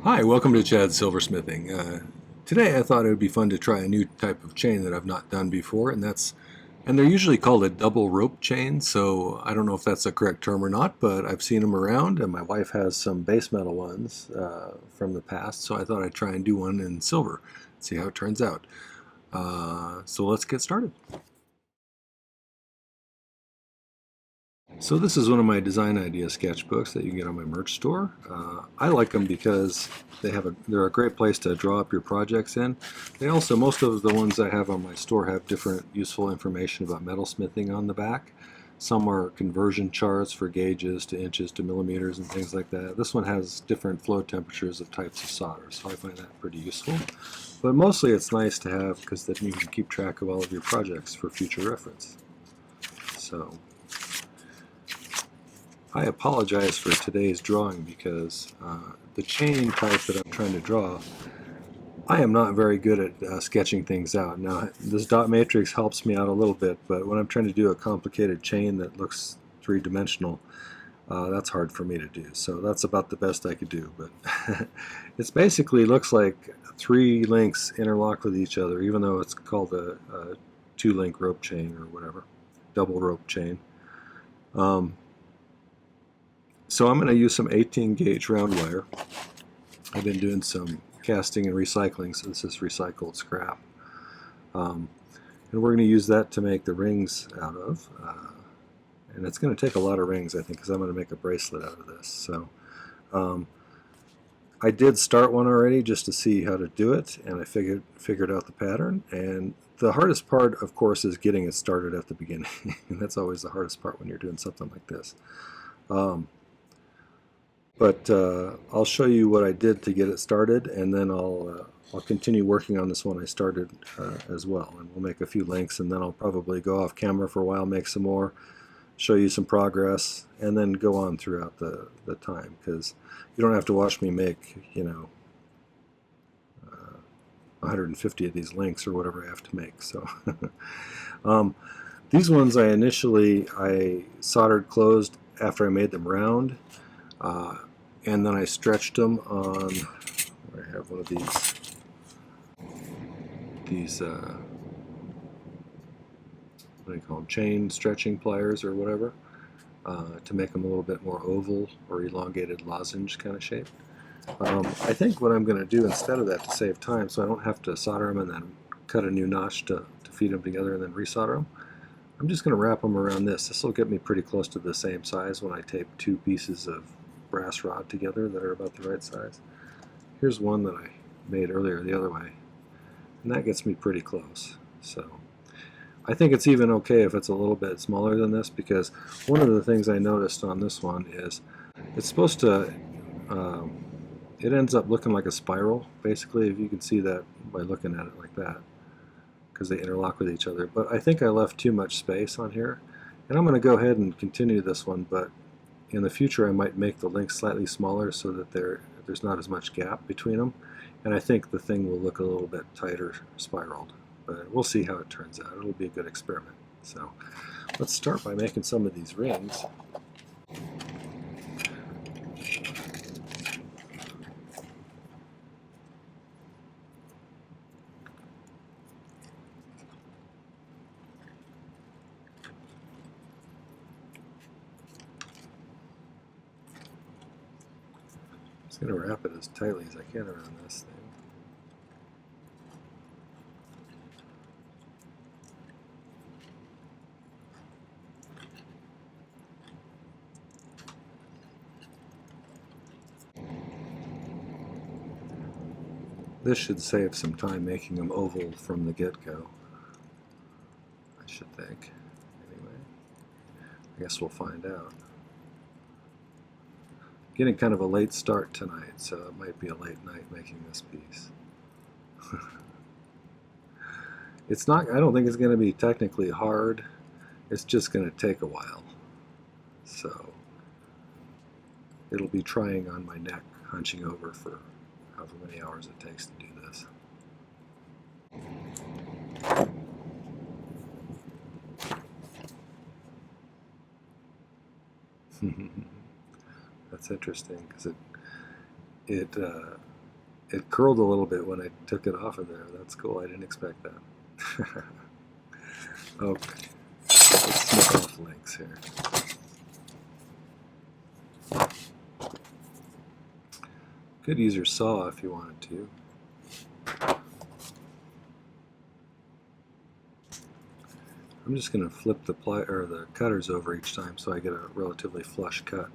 Hi, welcome to Chad's Silversmithing. Today I thought it would be fun to try a new type of chain that I've not done before, and they're usually called a double rope chain, so I don't know if that's a correct term or not, but I've seen them around, and my wife has some base metal ones from the past, so I thought I'd try and do one in silver, see how it turns out. So let's get started. So this is one of my design idea sketchbooks that you can get on my merch store. I like them because they're a great place to draw up your projects in. They also, most of the ones I have on my store have different useful information about metalsmithing on the back. Some are conversion charts for gauges to inches to millimeters and things like that. This one has different flow temperatures of types of solder, so I find that pretty useful. But mostly it's nice to have because then you can keep track of all of your projects for future reference. So I apologize for today's drawing because the chain type that I'm trying to draw, I am not very good at sketching things out. Now, this dot matrix helps me out a little bit, but when I'm trying to do a complicated chain that looks three-dimensional, that's hard for me to do. So that's about the best I could do. But it basically looks like three links interlock with each other, even though it's called a two-link rope chain or whatever, double rope chain. So I'm going to use some 18 gauge round wire. I've been doing some casting and recycling, so this is recycled scrap. And we're going to use that to make the rings out of. And it's going to take a lot of rings, I think, because I'm going to make a bracelet out of this. So I did start one already just to see how to do it, and I figured out the pattern. And the hardest part, of course, is getting it started at the beginning. And that's always the hardest part when you're doing something like this. But I'll show you what I did to get it started, and then I'll continue working on this one I started as well. And we'll make a few links, and then I'll probably go off camera for a while, make some more, show you some progress, and then go on throughout the time, because you don't have to watch me make, 150 of these links or whatever I have to make. So these ones I soldered closed after I made them round. And then I stretched them on, I have one of these what do you call them, chain stretching pliers or whatever, to make them a little bit more oval or elongated lozenge kind of shape. I think what I'm going to do instead of that, to save time so I don't have to solder them and then cut a new notch to feed them together and then resolder them, I'm just going to wrap them around this. This will get me pretty close to the same size when I tape two pieces of brass rod together that are about the right size. Here's one that I made earlier the other way, and that gets me pretty close. So I think it's even okay if it's a little bit smaller than this, because one of the things I noticed on this one is it's supposed to, it ends up looking like a spiral, basically, if you can see that by looking at it like that, because they interlock with each other. But I think I left too much space on here, and I'm going to go ahead and continue this one, but in the future I might make the links slightly smaller so that there's not as much gap between them, and I think the thing will look a little bit tighter spiraled, but we'll see how it turns out. It'll be a good experiment. So let's start by making some of these rings. I'm going to wrap it as tightly as I can around this thing. This should save some time making them oval from the get-go, I should think. Anyway, I guess we'll find out. Getting kind of a late start tonight, so it might be a late night making this piece. It's not, I don't think it's going to be technically hard. It's just going to take a while. So it'll be trying on my neck, hunching over for however many hours it takes to do this. That's interesting, because it curled a little bit when I took it off of there. That's cool. I didn't expect that. Okay, let's snip off links here. Could use your saw if you wanted to. I'm just going to flip the cutters over each time so I get a relatively flush cut.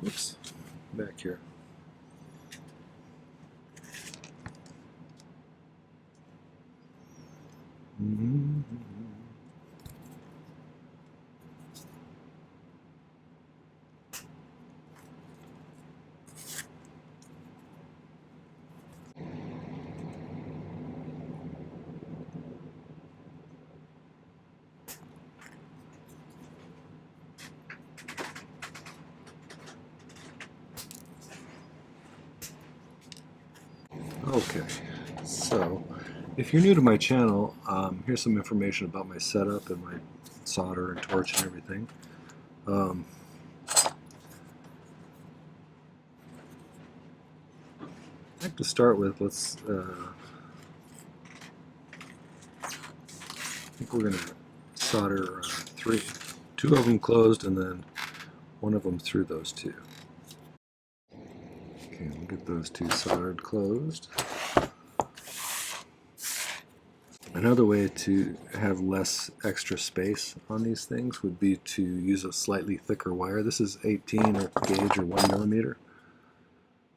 Oops, back here. Okay, so if you're new to my channel, here's some information about my setup and my solder and torch and everything. I think to start with, I think we're going to solder two of them closed and then one of them through those two. Okay, we'll get those two soldered closed. Another way to have less extra space on these things would be to use a slightly thicker wire. This is 18 or gauge or 1 millimeter.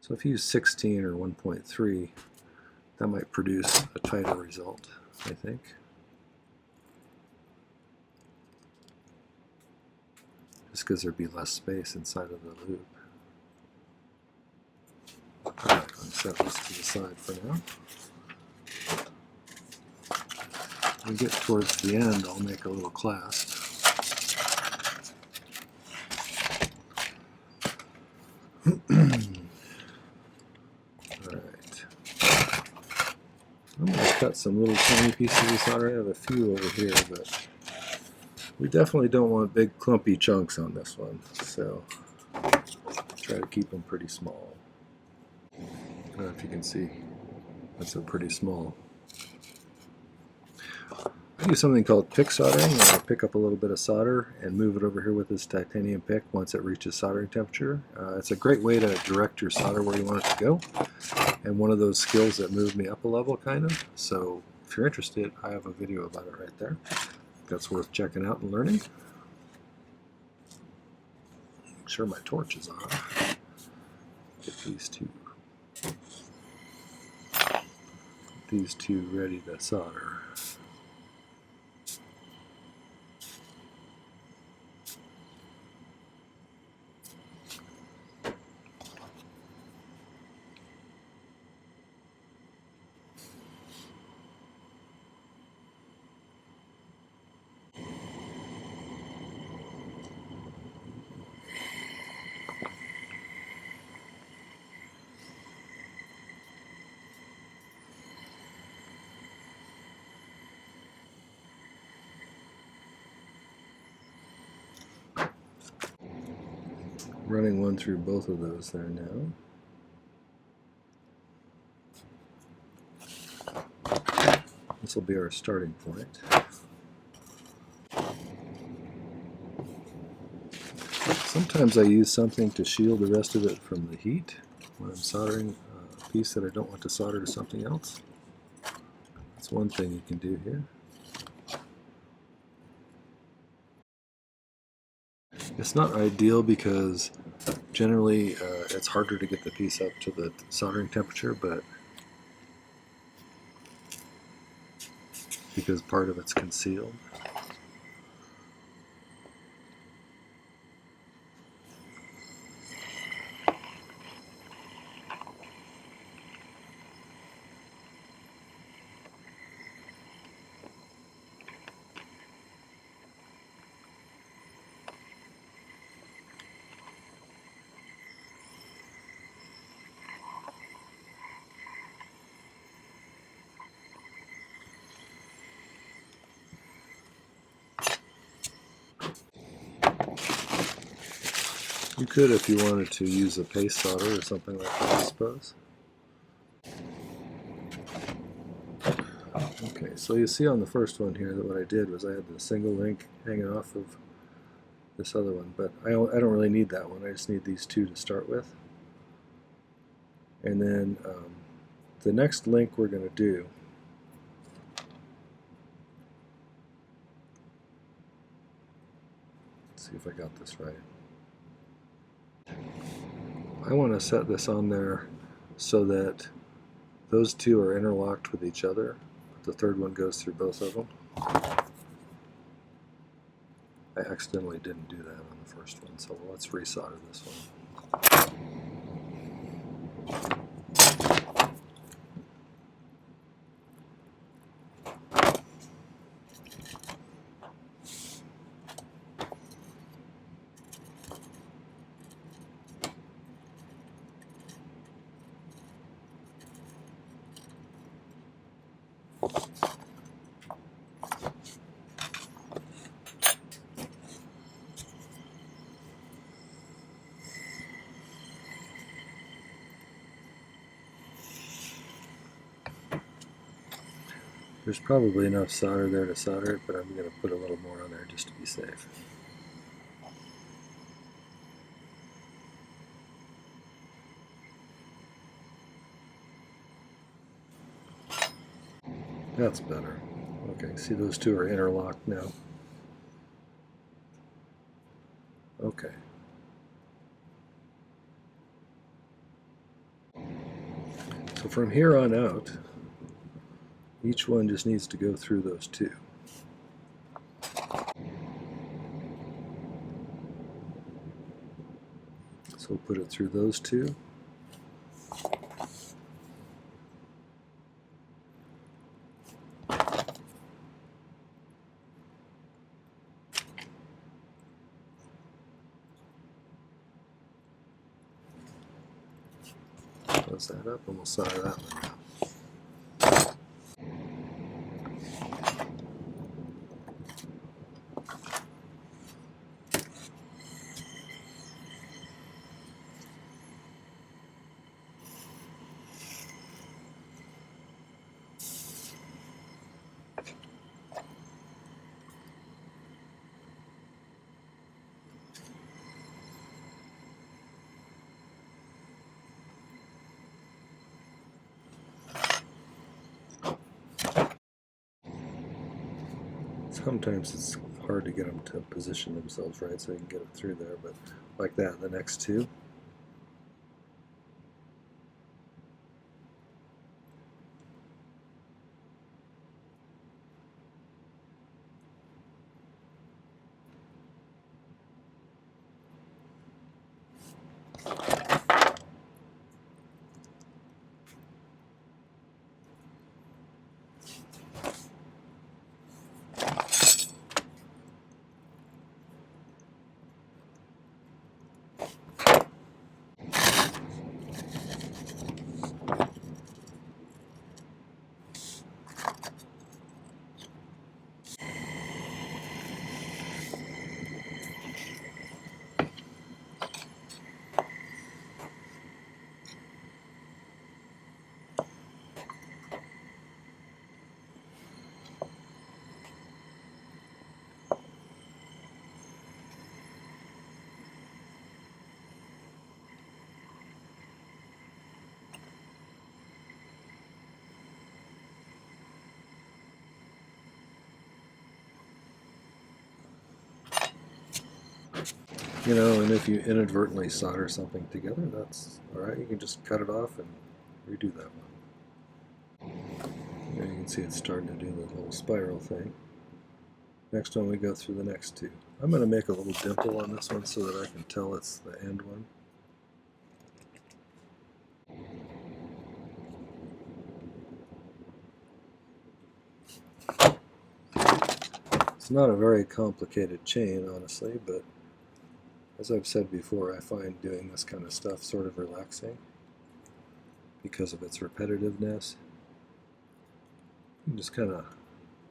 So if you use 16 or 1.3, that might produce a tighter result, I think. Just because there'd be less space inside of the loop. Alright, I'll set this to the side for now. When we get towards the end, I'll make a little clasp. Alright. I'm going to cut some little tiny pieces of solder. I have a few over here, but we definitely don't want big clumpy chunks on this one, so try to keep them pretty small. I don't know if you can see, that's a pretty small. I use something called pick soldering, where I pick up a little bit of solder and move it over here with this titanium pick once it reaches soldering temperature. It's a great way to direct your solder where you want it to go, and one of those skills that moved me up a level, kind of. So if you're interested, I have a video about it right there. That's worth checking out and learning. Make sure my torch is on. Get these two ready to solder. Running one through both of those there now. This will be our starting point. Sometimes I use something to shield the rest of it from the heat when I'm soldering a piece that I don't want to solder to something else. That's one thing you can do here. It's not ideal because generally it's harder to get the piece up to the soldering temperature, but because part of it's concealed. You could, if you wanted to, use a paste solder or something like that, I suppose. Okay, so you see on the first one here that what I did was I had the single link hanging off of this other one, but I don't really need that one. I just need these two to start with. And then the next link we're going to do see if I got this right. I want to set this on there so that those two are interlocked with each other. The third one goes through both of them. I accidentally didn't do that on the first one, so let's resolder this one. There's probably enough solder there to solder it, but I'm going to put a little more on there just to be safe. That's better. Okay, see those two are interlocked now. Okay. So from here on out, each one just needs to go through those two. So we'll put it through those two. Close that up and we'll solder that one now. Sometimes it's hard to get them to position themselves right so you can get it through there, but like that, the next two. You know, and if you inadvertently solder something together, that's alright. You can just cut it off and redo that one. There you can see it's starting to do the little spiral thing. Next one we go through the next two. I'm going to make a little dimple on this one so that I can tell it's the end one. It's not a very complicated chain, honestly, but as I've said before, I find doing this kind of stuff sort of relaxing because of its repetitiveness. You can just kind of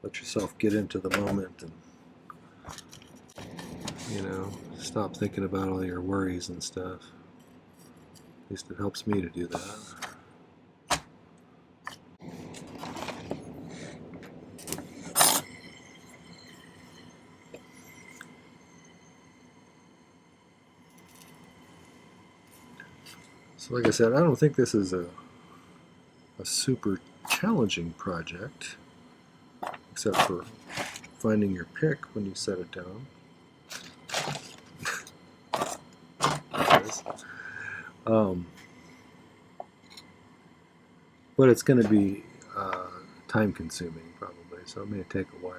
let yourself get into the moment and you know, stop thinking about all your worries and stuff. At least it helps me to do that. So like I said, I don't think this is a super challenging project, except for finding your pick when you set it down. But it's going to be time consuming probably, so it may take a while.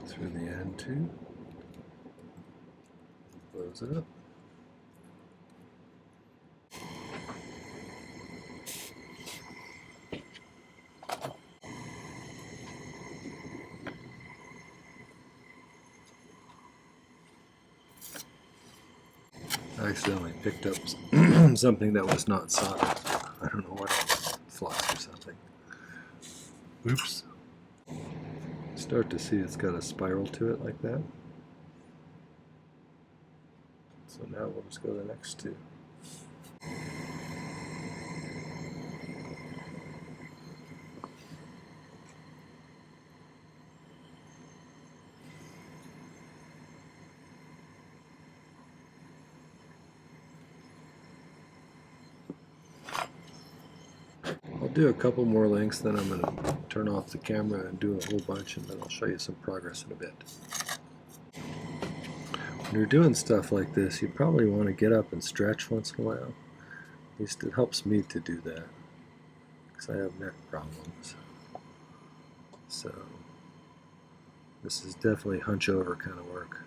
Through the end too. Close it up. I accidentally picked up something that was not soldered. I don't know what it was, flux or something. Oops. Start to see it's got a spiral to it like that. So now we'll just go to the next two. I'll do a couple more links, then I'm going to turn off the camera and do a whole bunch, and then I'll show you some progress in a bit. When you're doing stuff like this, you probably want to get up and stretch once in a while. At least it helps me to do that, because I have neck problems. So this is definitely hunch over kind of work.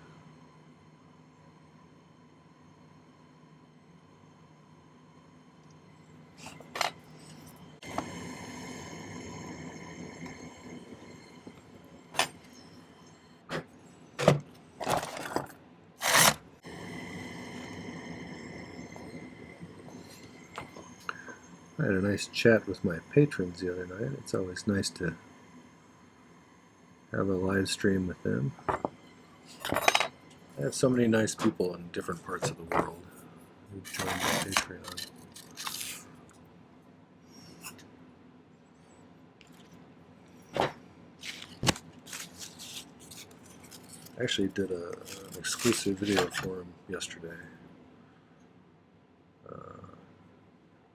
I had a nice chat with my patrons the other night. It's always nice to have a live stream with them. I have so many nice people in different parts of the world who join my Patreon. I actually did an exclusive video for them yesterday.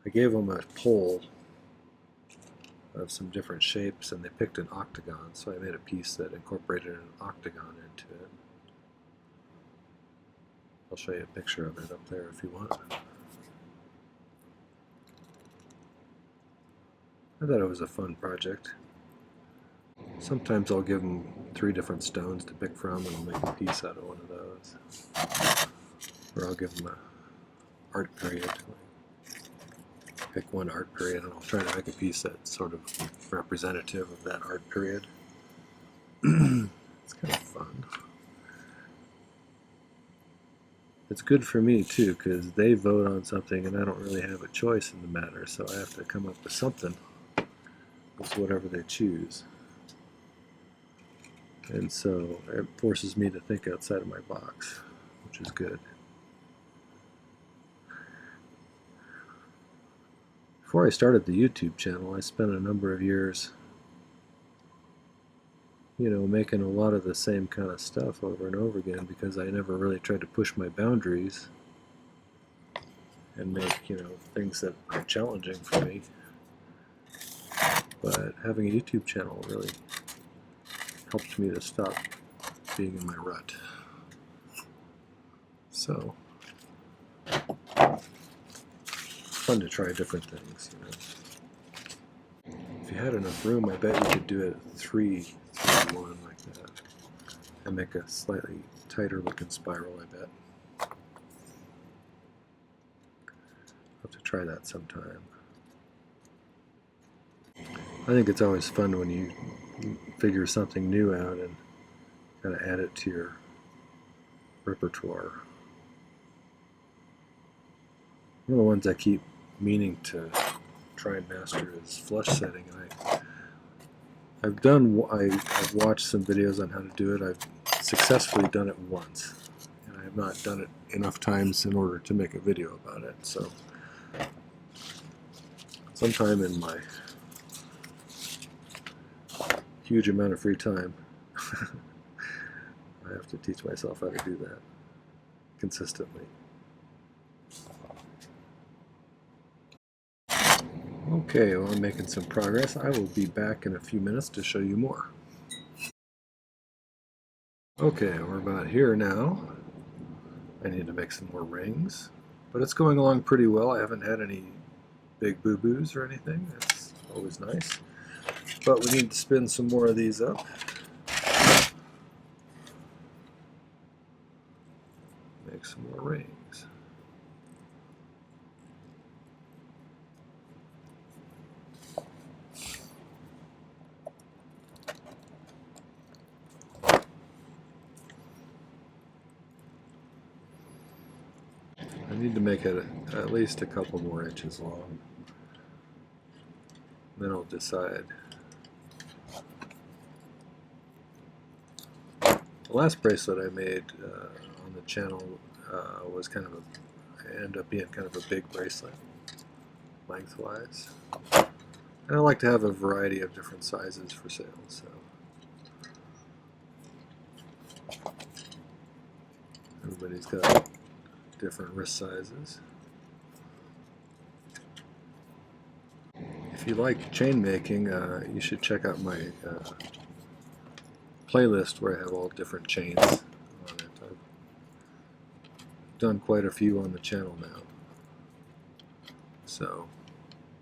I gave them a poll of some different shapes, and they picked an octagon, so I made a piece that incorporated an octagon into it. I'll show you a picture of it up there if you want. I thought it was a fun project. Sometimes I'll give them 3 different stones to pick from, and I'll make a piece out of one of those. Or I'll give them a art period. Pick one art period, and I'll try to make a piece that's sort of representative of that art period. It's kind of fun. It's good for me too, because they vote on something and I don't really have a choice in the matter, so I have to come up with something with whatever they choose. And so it forces me to think outside of my box, which is good. Before I started the YouTube channel, I spent a number of years, you know, making a lot of the same kind of stuff over and over again, because I never really tried to push my boundaries and make, you know, things that are challenging for me. But having a YouTube channel really helped me to stop being in my rut. So, fun to try different things, you know. If you had enough room, I bet you could do it 3-1 like that, and make a slightly tighter looking spiral, I bet. I'll have to try that sometime. I think it's always fun when you figure something new out and kind of add it to your repertoire. One of the ones I keep meaning to try and master is flush setting. I've watched some videos on how to do it. I've successfully done it once, and I have not done it enough times in order to make a video about it. So sometime in my huge amount of free time, I have to teach myself how to do that consistently. Okay, well, I'm making some progress. I will be back in a few minutes to show you more. Okay, we're about here now. I need to make some more rings, but it's going along pretty well. I haven't had any big boo-boos or anything. That's always nice. But we need to spin some more of these up. Make some more rings. I need to make it at least a couple more inches long. Then I'll decide. The last bracelet I made on the channel was kind of ended up being kind of a big bracelet, lengthwise. And I like to have a variety of different sizes for sale. So everybody's got different wrist sizes. If you like chain making, you should check out my playlist where I have all different chains on it. I've done quite a few on the channel now. So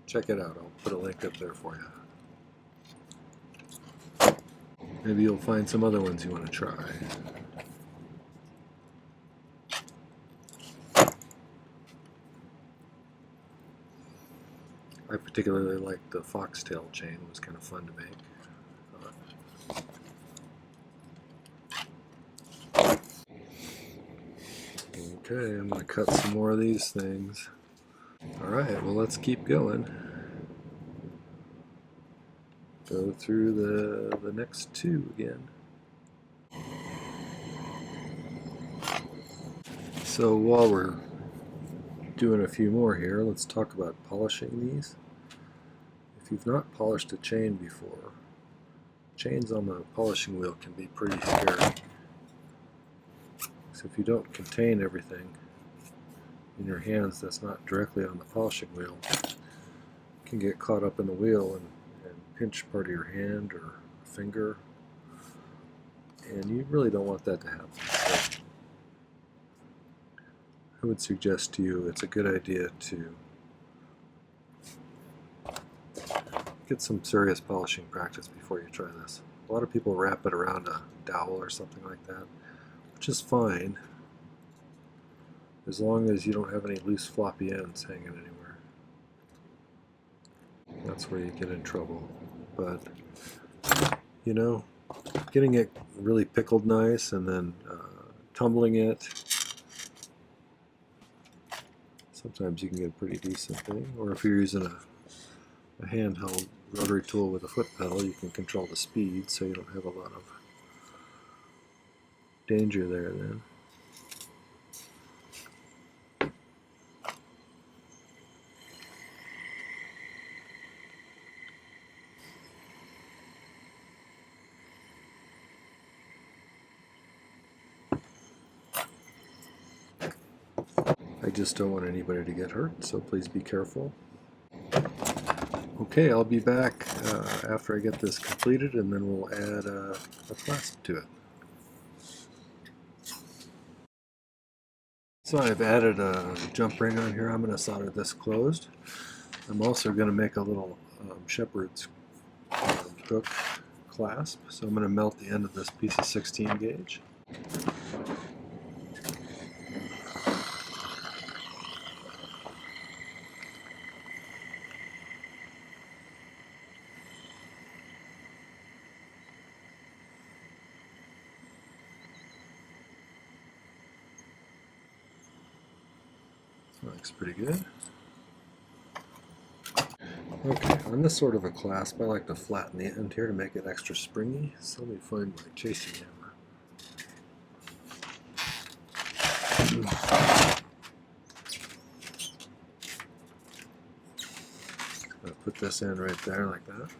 check it out. I'll put a link up there for you. Maybe you'll find some other ones you want to try. I particularly like the foxtail chain. It was kind of fun to make. Okay, I'm going to cut some more of these things. Alright, well, let's keep going. Go through the next two again. So while we're doing a few more here, let's talk about polishing these. If you've not polished a chain before, chains on the polishing wheel can be pretty scary. So if you don't contain everything in your hands that's not directly on the polishing wheel, you can get caught up in the wheel and pinch part of your hand or finger, and you really don't want that to happen. So I would suggest to you it's a good idea to get some serious polishing practice before you try this. A lot of people wrap it around a dowel or something like that, which is fine as long as you don't have any loose floppy ends hanging anywhere. That's where you get in trouble. But you know, getting it really pickled nice and then tumbling it, sometimes you can get a pretty decent thing. Or if you're using a handheld rotary tool with a foot pedal, you can control the speed so you don't have a lot of danger there then. I just don't want anybody to get hurt, so please be careful. Okay, I'll be back after I get this completed, and then we'll add a clasp to it. So I've added a jump ring on here. I'm going to solder this closed. I'm also going to make a little shepherd's hook clasp. So I'm going to melt the end of this piece of 16 gauge. looks pretty good. Okay, on this sort of a clasp, I like to flatten the end here to make it extra springy. So let me find my chasing hammer. I'll put this end right there like that.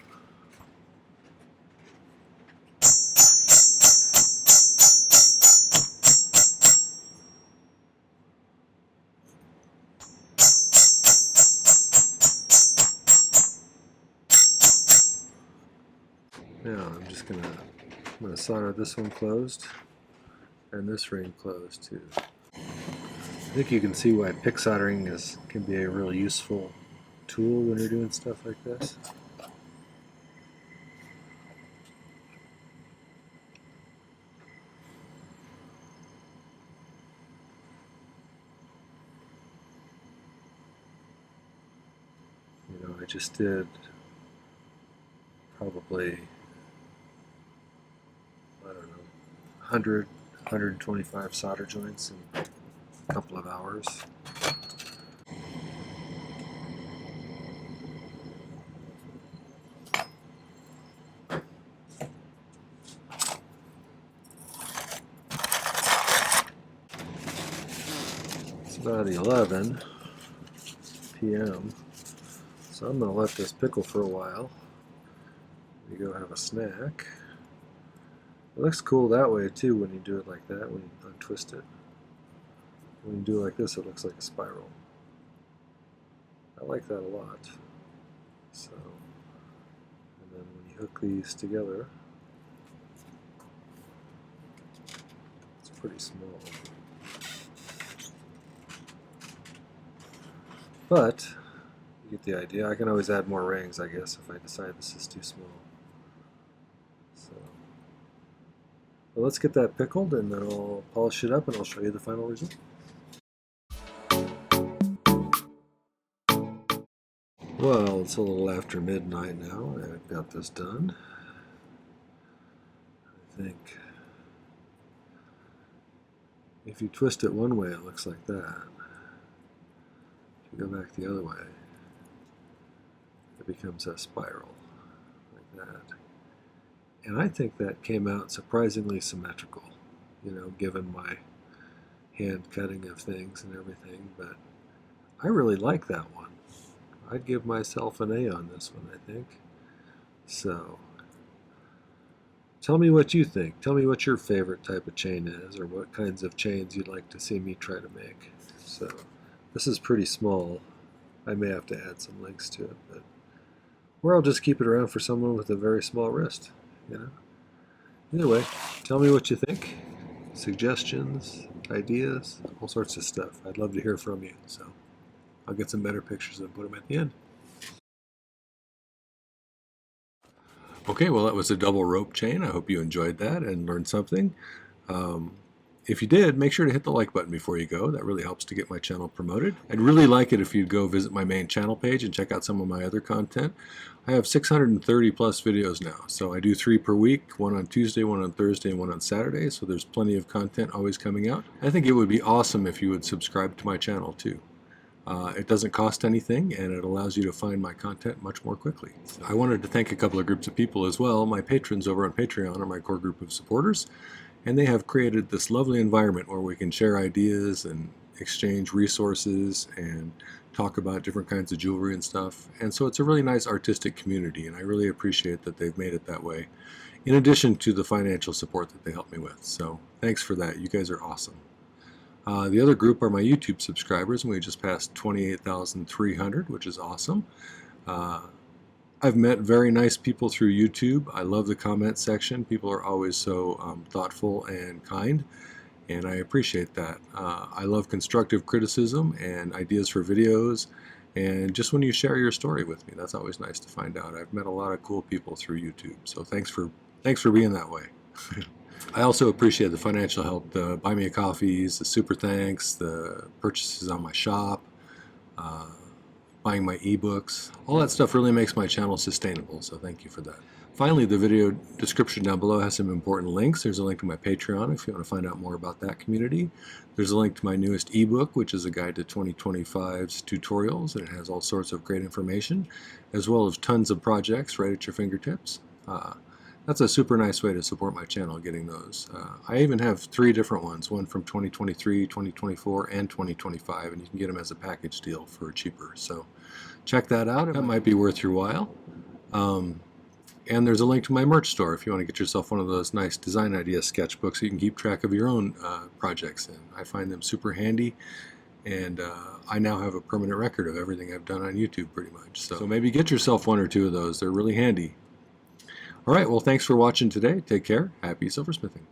Now I'm just gonna solder this one closed and this ring closed too. I think you can see why pick soldering can be a really useful tool when you're doing stuff like this. You know, I just did probably, I don't know, 100, 125 solder joints in a couple of hours. It's about 11 p.m. So I'm going to let this pickle for a while. You go have a snack. It looks cool that way too when you do it like that, when you untwist it. When you do it like this, it looks like a spiral. I like that a lot. So, and then when you hook these together, it's pretty small. But you get the idea. I can always add more rings, I guess, if I decide this is too small. So, well, let's get that pickled, and then I'll polish it up, and I'll show you the final result. Well, it's a little after midnight now, and I've got this done. I think if you twist it one way, it looks like that. If you go back the other way, it becomes a spiral, like that. And I think that came out surprisingly symmetrical, you know, given my hand cutting of things and everything, but I really like that one. I'd give myself an A on this one, I think. So, tell me what you think. Tell me what your favorite type of chain is, or what kinds of chains you'd like to see me try to make. So, this is pretty small. I may have to add some links to it, but or I'll just keep it around for someone with a very small wrist, you know. Either way, tell me what you think. Suggestions, ideas, all sorts of stuff. I'd love to hear from you. So, I'll get some better pictures and put them at the end. Okay, well, that was a double rope chain. I hope you enjoyed that and learned something. If you did, make sure to hit the like button before you go. That really helps to get my channel promoted. I'd really like it if you'd go visit my main channel page and check out some of my other content. I have 630 plus videos now, so I do 3 per week, one on Tuesday, one on Thursday, and one on Saturday, so there's plenty of content always coming out. I think it would be awesome if you would subscribe to my channel too. It doesn't cost anything, and it allows you to find my content much more quickly. I wanted to thank a couple of groups of people as well. My patrons over on Patreon are my core group of supporters, and they have created this lovely environment where we can share ideas and exchange resources and talk about different kinds of jewelry and stuff. And so it's a really nice artistic community, and I really appreciate that they've made it that way, in addition to the financial support that they help me with. So thanks for that. You guys are awesome. The other group are my YouTube subscribers, and we just passed 28,300, which is awesome. I've met very nice people through YouTube. I love the comment section. People are always so thoughtful and kind, and I appreciate that. I love constructive criticism and ideas for videos, and just when you share your story with me, that's always nice to find out. I've met a lot of cool people through YouTube, so thanks for being that way. I also appreciate the financial help, the buy me a coffees, the super thanks, the purchases on my shop. buying my ebooks. All that stuff really makes my channel sustainable, so thank you for that. Finally, the video description down below has some important links. There's a link to my Patreon if you want to find out more about that community. There's a link to my newest ebook, which is a guide to 2025's tutorials, and it has all sorts of great information, as well as tons of projects right at your fingertips. That's a super nice way to support my channel, getting those. I even have 3 different ones, one from 2023, 2024, and 2025, and you can get them as a package deal for cheaper. So check that out. That might be worth your while. And there's a link to my merch store if you want to get yourself one of those nice design idea sketchbooks so you can keep track of your own projects in. I find them super handy, and I now have a permanent record of everything I've done on YouTube pretty much. So maybe get yourself 1 or 2 of those. They're really handy. All right, well, thanks for watching today. Take care. Happy silversmithing.